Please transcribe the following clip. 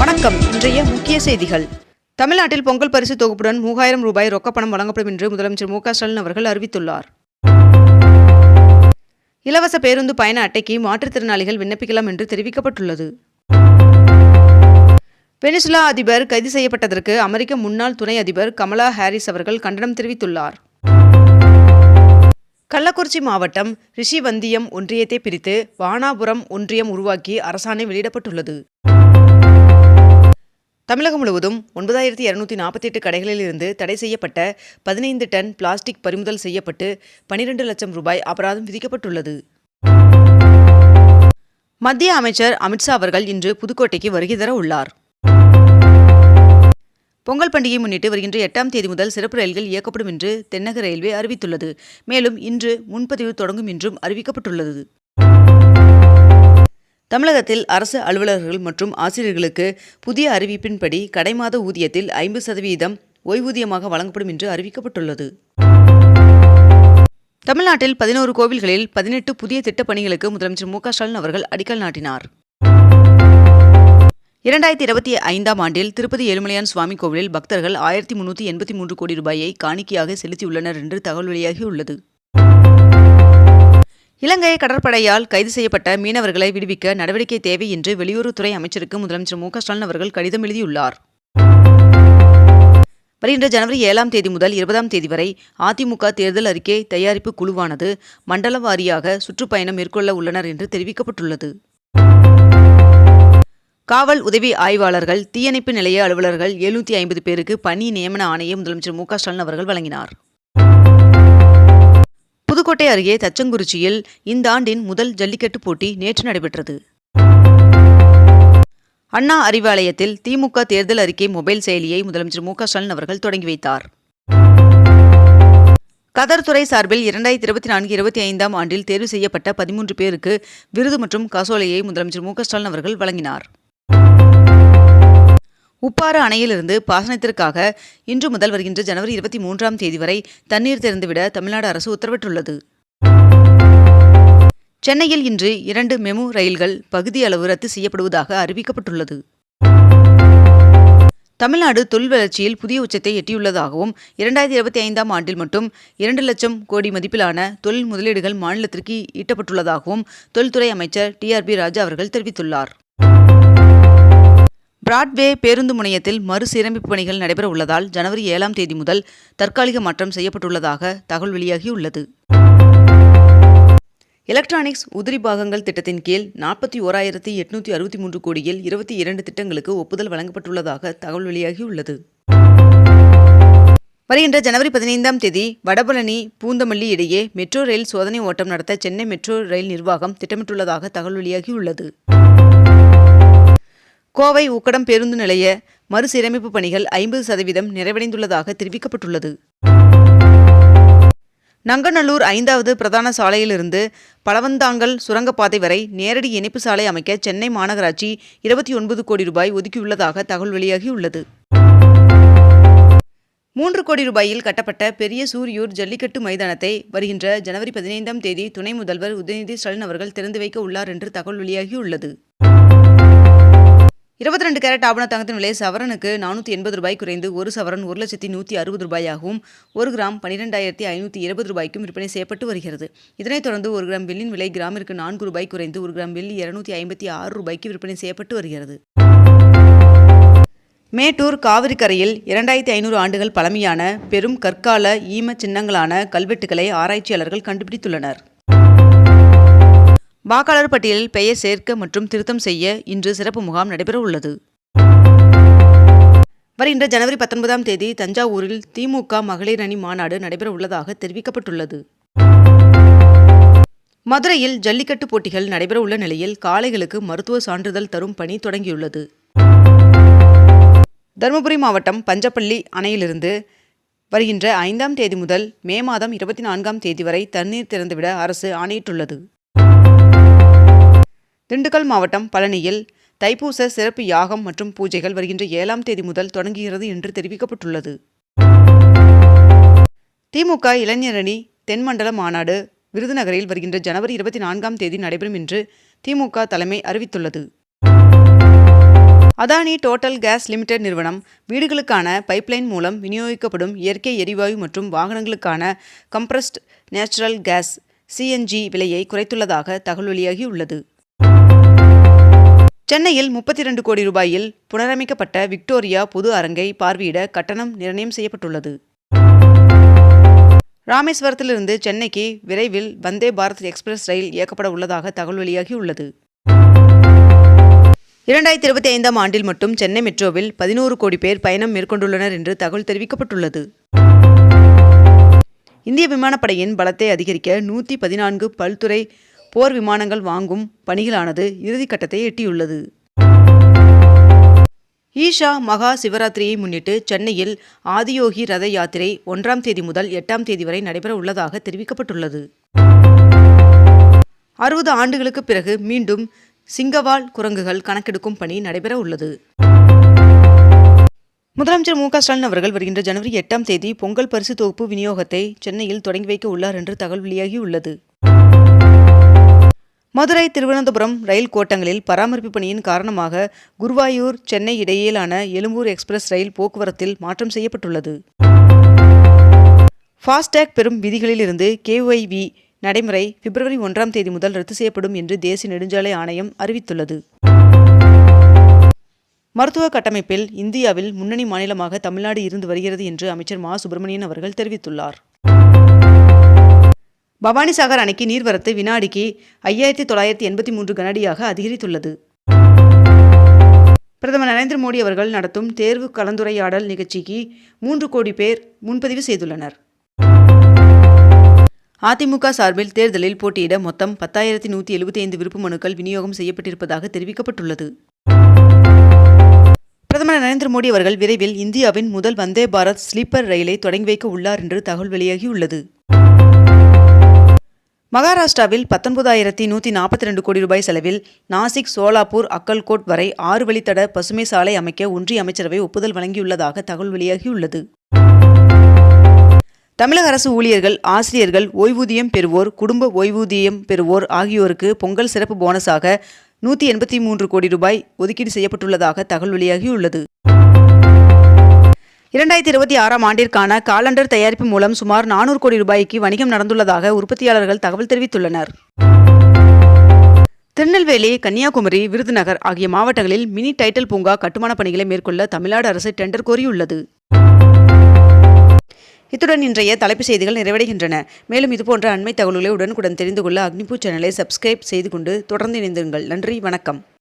வணக்கம். இன்றைய முக்கிய செய்திகள். தமிழ்நாட்டில் பொங்கல் பரிசு தொகுப்புடன் 3000 ரூபாய் ரொக்கப்பணம் வழங்கப்படும் என்று முதலமைச்சர் மு.க.ஸ்டாலின் அவர்கள் அறிவித்துள்ளார். இலவச பேருந்து பயண அட்டைக்கு மாற்றுத்திறனாளிகள் விண்ணப்பிக்கலாம் என்று தெரிவிக்கப்பட்டுள்ளது. வெனிசுலா அதிபர் கைது செய்யப்பட்டதற்கு அமெரிக்க முன்னாள் துணை அதிபர் கமலா ஹாரிஸ் அவர்கள் கண்டனம் தெரிவித்துள்ளார். கள்ளக்குறிச்சி மாவட்டம் ரிஷிவந்தியம் ஒன்றியத்தை பிரித்து வானாபுரம் ஒன்றியம் உருவாக்கி அரசாணை வெளியிடப்பட்டுள்ளது. தமிழகம் முழுவதும் 9248 கடைகளில் இருந்து தடை செய்யப்பட்ட 15 டன் பிளாஸ்டிக் பறிமுதல் செய்யப்பட்டு 12 லட்சம் ரூபாய் அபராதம் விதிக்கப்பட்டுள்ளது. மத்திய அமைச்சர் அமித்ஷா அவர்கள் இன்று புதுக்கோட்டைக்கு வருகை தர உள்ளார். பொங்கல் பண்டிகையை முன்னிட்டு வருகின்ற 8ஆம் தேதி முதல் சிறப்பு ரயில்கள் இயக்கப்படும் என்று தென்னக ரயில்வே அறிவித்துள்ளது. மேலும் இன்று முன்பதிவு தொடங்கும் என்றும் அறிவிக்கப்பட்டுள்ளது. தமிழகத்தில் அரசு அலுவலர்கள் மற்றும் ஆசிரியர்களுக்கு புதிய அறிவிப்பின்படி கடைமாத ஊதியத்தில் 50% ஓய்வூதியமாக வழங்கப்படும் என்று அறிவிக்கப்பட்டுள்ளது. தமிழ்நாட்டில் 11 கோவில்களில் 18 புதிய திட்டப் பணிகளுக்கு முதலமைச்சர் மு.க.ஸ்டாலின் அவர்கள் அடிக்கல் நாட்டினார். 2025ஆம் ஆண்டில் திருப்பதி ஏழுமலையான் சுவாமி கோவிலில் பக்தர்கள் 1383 கோடி ரூபாயை காணிக்கையாக செலுத்தியுள்ளனர் என்று தகவல் வெளியாகியுள்ளது. இலங்கை கடற்படையால் கைது செய்யப்பட்ட மீனவர்களை விடுவிக்க நடவடிக்கை தேவை என்று வெளியுறவுத்துறை அமைச்சருக்கு முதலமைச்சர் மு.க.ஸ்டாலின் அவர்கள் கடிதம் எழுதியுள்ளார். வருகின்ற ஜனவரி 7ஆம் தேதி முதல் 20ஆம் தேதி வரை அதிமுக தேர்தல் அறிக்கை தயாரிப்பு குழுவானது மண்டல வாரியாக சுற்றுப்பயணம் மேற்கொள்ள உள்ளனர் என்று தெரிவிக்கப்பட்டுள்ளது. காவல் உதவி ஆய்வாளர்கள், தீயணைப்பு நிலைய அலுவலர்கள் 750 பேருக்கு பணி நியமன ஆணையை முதலமைச்சர் மு.க.ஸ்டாலின் அவர்கள் வழங்கினார். புதுக்கோட்டை அருகே தச்சங்குறிச்சியில் இந்த ஆண்டின் முதல் ஜல்லிக்கட்டு போட்டி நேற்று நடைபெற்றது. அண்ணா அறிவாலயத்தில் திமுக தேர்தல் அறிக்கை மொபைல் செயலியை முதலமைச்சர் மு.க.ஸ்டாலின் அவர்கள் தொடங்கி வைத்தார். கதர் துறை சார்பில் 2024-25ஆம் ஆண்டில் தேர்வு செய்யப்பட்ட 13 பேருக்கு விருது மற்றும் காசோலையை முதலமைச்சர் மு.க.ஸ்டாலின் அவர்கள் வழங்கினார். உப்பாறு அணையிலிருந்து பாசனத்திற்காக இன்று முதல் வருகின்ற ஜனவரி 23ஆம் தேதி வரை தண்ணீர் திறந்துவிட தமிழ்நாடு அரசு உத்தரவிட்டுள்ளது. சென்னையில் இன்று 2 மெமு ரயில்கள் பகுதி அளவு ரத்து செய்யப்படுவதாக அறிவிக்கப்பட்டுள்ளது. தமிழ்நாடு தொழில் வளர்ச்சியில் புதிய உச்சத்தை எட்டியுள்ளதாகவும் 2025ஆம் ஆண்டில் மட்டும் 2 லட்சம் கோடி மதிப்பிலான தொழில் முதலீடுகள் மாநிலத்திற்கு ஈட்டப்பட்டுள்ளதாகவும் தொழில்துறை அமைச்சர் டி.ஆர்.பி. ராஜா அவர்கள் தெரிவித்துள்ளார். பிராட்வே பேருந்து முனையத்தில் மறுசீரமைப்பு பணிகள் நடைபெற உள்ளதால் ஜனவரி 7ஆம் தேதி முதல் தற்காலிக மாற்றம் செய்யப்பட்டுள்ளதாக தகவல் வெளியாகியுள்ளது. எலக்ட்ரானிக்ஸ் உதிரி பாகங்கள் திட்டத்தின் கீழ் 41,863 கோடியில் 22 திட்டங்களுக்கு ஒப்புதல் வழங்கப்பட்டுள்ளதாக தகவல் வெளியாகியுள்ளது. வருகின்ற ஜனவரி 15ஆம் தேதி வடபழனி பூந்தமல்லி இடையே மெட்ரோ ரயில் சோதனை ஓட்டம் நடத்த சென்னை மெட்ரோ ரயில் நிர்வாகம் திட்டமிட்டுள்ளதாக தகவல் வெளியாகியுள்ளது. கோவை உக்கடம் பேருந்து நிலைய மறுசீரமைப்பு பணிகள் 50% நிறைவடைந்துள்ளதாக தெரிவிக்கப்பட்டுள்ளது. நங்கநல்லூர் 5வது பிரதான சாலையிலிருந்து பழவந்தாங்கல் சுரங்கப்பாதை வரை நேரடி இணைப்பு சாலை அமைக்க சென்னை மாநகராட்சி 29 கோடி ரூபாய் ஒதுக்கியுள்ளதாக தகவல் வெளியாகியுள்ளது. 3 கோடி ரூபாயில் கட்டப்பட்ட பெரிய சூரியூர் ஜல்லிக்கட்டு மைதானத்தை வருகின்ற ஜனவரி 15ஆம் தேதி துணை முதல்வர் உதயநிதி ஸ்டாலின் அவர்கள் திறந்து வைக்க உள்ளார் என்று தகவல் வெளியாகியுள்ளது. 22 கேரட் ஆபண தங்கத்தின் விலை சவரனுக்கு 480 ரூபாய் குறைந்து 1 சவரன் 1,160 ரூபாயாகவும் 1 கிராம் 12,520 ரூபாய்க்கும் விற்பனை செய்யப்பட்டு வருகிறது. இதனைத் தொடர்ந்து 1 கிராம் வெள்ளியின் விலை கிராமிற்கு 4 ரூபாய் குறைந்து 1 கிராம் வெள்ளி 256 ரூபாய்க்கு விற்பனை செய்யப்பட்டு வருகிறது. மேட்டூர் காவிரி கரையில் 2500 ஆண்டுகள் பழமையான பெரும் கற்கால ஈம சின்னங்களான கல்வெட்டுகளை ஆராய்ச்சியாளர்கள் கண்டுபிடித்துள்ளனர். வாக்காளர் பட்டியலில் பெயர் சேர்க்க மற்றும் திருத்தம் செய்ய இன்று சிறப்பு முகாம் நடைபெற உள்ளது. வருகின்ற ஜனவரி 19ஆம் தேதி தஞ்சாவூரில் திமுக மகளிர் அணி மாநாடு நடைபெற உள்ளதாக தெரிவிக்கப்பட்டுள்ளது. மதுரையில் ஜல்லிக்கட்டு போட்டிகள் நடைபெற உள்ள நிலையில் காளைகளுக்கு மருத்துவ சான்றிதழ் தரும் பணி தொடங்கியுள்ளது. தருமபுரி மாவட்டம் பஞ்சப்பள்ளி அணையிலிருந்து வருகின்ற 5ஆம் தேதி முதல் மே மாதம் 24ஆம் தேதி வரை தண்ணீர் திறந்துவிட அரசு ஆணையிட்டுள்ளது. திண்டுக்கல் மாவட்டம் பழனியில் தைப்பூச சிறப்பு யாகம் மற்றும் பூஜைகள் வருகின்ற 7ஆம் தேதி முதல் தொடங்குகிறது என்று தெரிவிக்கப்பட்டுள்ளது. திமுக இளைஞரணி தென்மண்டல மாநாடு விருதுநகரில் வருகின்ற ஜனவரி 24ஆம் தேதி நடைபெறும் என்று திமுக தலைமை அறிவித்துள்ளது. அதானி டோட்டல் கேஸ் லிமிடெட் நிறுவனம் வீடுகளுக்கான பைப்லைன் மூலம் விநியோகிக்கப்படும் இயற்கை எரிவாயு மற்றும் வாகனங்களுக்கான கம்ப்ரஸ்ட் நேச்சுரல் கேஸ் (CNG) விலையை குறைத்துள்ளதாக தகவல் வெளியாகியுள்ளது. சென்னையில் 32 கோடி ரூபாயில் புனரமைக்கப்பட்ட விக்டோரியா பொது அரங்கை பார்வையிட கட்டணம் நிர்ணயம் செய்யப்பட்டுள்ளது. ராமேஸ்வரத்திலிருந்து சென்னைக்கு விரைவில் வந்தே பாரத் எக்ஸ்பிரஸ் ரயில் இயக்கப்பட உள்ளதாக தகவல் வெளியாகியுள்ளது. 2025ஆம் ஆண்டில் மட்டும் சென்னை மெட்ரோவில் 11 கோடி பேர் பயணம் மேற்கொண்டுள்ளனர் என்று தகவல் தெரிவிக்கப்பட்டுள்ளது. இந்திய விமானப்படையின் பலத்தை அதிகரிக்க 114 பல்துறை போர் விமானங்கள் வாங்கும் பணிகளானது இறுதிக்கட்டத்தை எட்டியுள்ளது. ஈஷா மகா சிவராத்திரியை முன்னிட்டு சென்னையில் ஆதியோகி ரத யாத்திரை 1ஆம் தேதி முதல் 8ஆம் தேதி வரை நடைபெற உள்ளதாக தெரிவிக்கப்பட்டுள்ளது. 60 ஆண்டுகளுக்கு பிறகு மீண்டும் சிங்கவால் குரங்குகள் கணக்கெடுக்கும் பணி நடைபெற உள்ளது. முதலமைச்சர் மு க ஸ்டாலின் அவர்கள் வருகின்ற ஜனவரி 8ஆம் தேதி பொங்கல் பரிசு தொகுப்பு விநியோகத்தை சென்னையில் தொடங்கி வைக்க உள்ளார் என்று தகவல் வெளியாகியுள்ளது. மதுரை திருவனந்தபுரம் ரயில் கோட்டங்களில் பராமரிப்பு பணியின் காரணமாக குருவாயூர் சென்னை இடையிலான எழும்பூர் எக்ஸ்பிரஸ் ரயில் போக்குவரத்தில் மாற்றம் செய்யப்பட்டுள்ளது. ஃபாஸ்டேக் பெறும் விதிகளில் இருந்து KYV நடைமுறை பிப்ரவரி 1ஆம் தேதி முதல் ரத்து செய்யப்படும் என்று தேசிய நெடுஞ்சாலை ஆணையம் அறிவித்துள்ளது. மருத்துவ கட்டமைப்பில் இந்தியாவில் முன்னணி மாநிலமாக தமிழ்நாடு இருந்து வருகிறது என்று அமைச்சர் மா. சுப்பிரமணியன் அவர்கள் தெரிவித்துள்ளார். பவானிசாகர் அணைக்கு நீர்வரத்து வினாடிக்கு 5983 கனஅடியாக அதிகரித்துள்ளது. பிரதமர் நரேந்திர மோடி அவர்கள் நடத்தும் தேர்வு கலந்துரையாடல் நிகழ்ச்சிக்கு 3 கோடி பேர் முன்பதிவு செய்துள்ளனர். அதிமுக சார்பில் தேர்தலில் போட்டியிட மொத்தம் 10,175 விருப்பு மனுக்கள் விநியோகம் செய்யப்பட்டிருப்பதாக தெரிவிக்கப்பட்டுள்ளது. பிரதமர் நரேந்திர மோடி அவர்கள் விரைவில் இந்தியாவின் முதல் வந்தே பாரத் ஸ்லீப்பர் ரயிலை தொடங்கி வைக்க உள்ளார் என்று தகவல் வெளியாகியுள்ளது. மகாராஷ்டிராவில் 19,142 கோடி ரூபாய் செலவில் நாசிக் சோலாப்பூர் அக்கல்கோட் வரை 6 வழித்தட பசுமை சாலை அமைக்க ஒன்றிய அமைச்சரவை ஒப்புதல் வழங்கியுள்ளதாக தகவல் வெளியாகியுள்ளது. தமிழக அரசு ஊழியர்கள், ஆசிரியர்கள், ஓய்வூதியம் பெறுவோர், குடும்ப ஓய்வூதியம் பெறுவோர் ஆகியோருக்கு பொங்கல் சிறப்பு போனஸாக 183 கோடி ரூபாய் ஒதுக்கீடு செய்யப்பட்டுள்ளதாக தகவல் வெளியாகியுள்ளது. 2026ஆம் ஆண்டிற்கான காலண்டர் தயாரிப்பு மூலம் சுமார் 400 கோடி ரூபாய்க்கு வணிகம் நடந்துள்ளதாக உற்பத்தியாளர்கள் தகவல் தெரிவித்துள்ளனர். திருநெல்வேலி, கன்னியாகுமரி, விருதுநகர் ஆகிய மாவட்டங்களில் மினி டைட்டில் பூங்கா கட்டுமான பணிகளை மேற்கொள்ள தமிழ்நாடு அரசு டெண்டர் கோரியுள்ளது. இத்துடன் இன்றைய தலைப்புச் செய்திகள் நிறைவடைகின்றன. மேலும் இதுபோன்ற அண்மை தகவல்களை உடனுக்குடன் தெரிந்து கொள்ள அக்னிபூ சேனலை சப்ஸ்கிரைப் செய்து கொண்டு தொடர்ந்து இணைந்திருங்கள். நன்றி, வணக்கம்.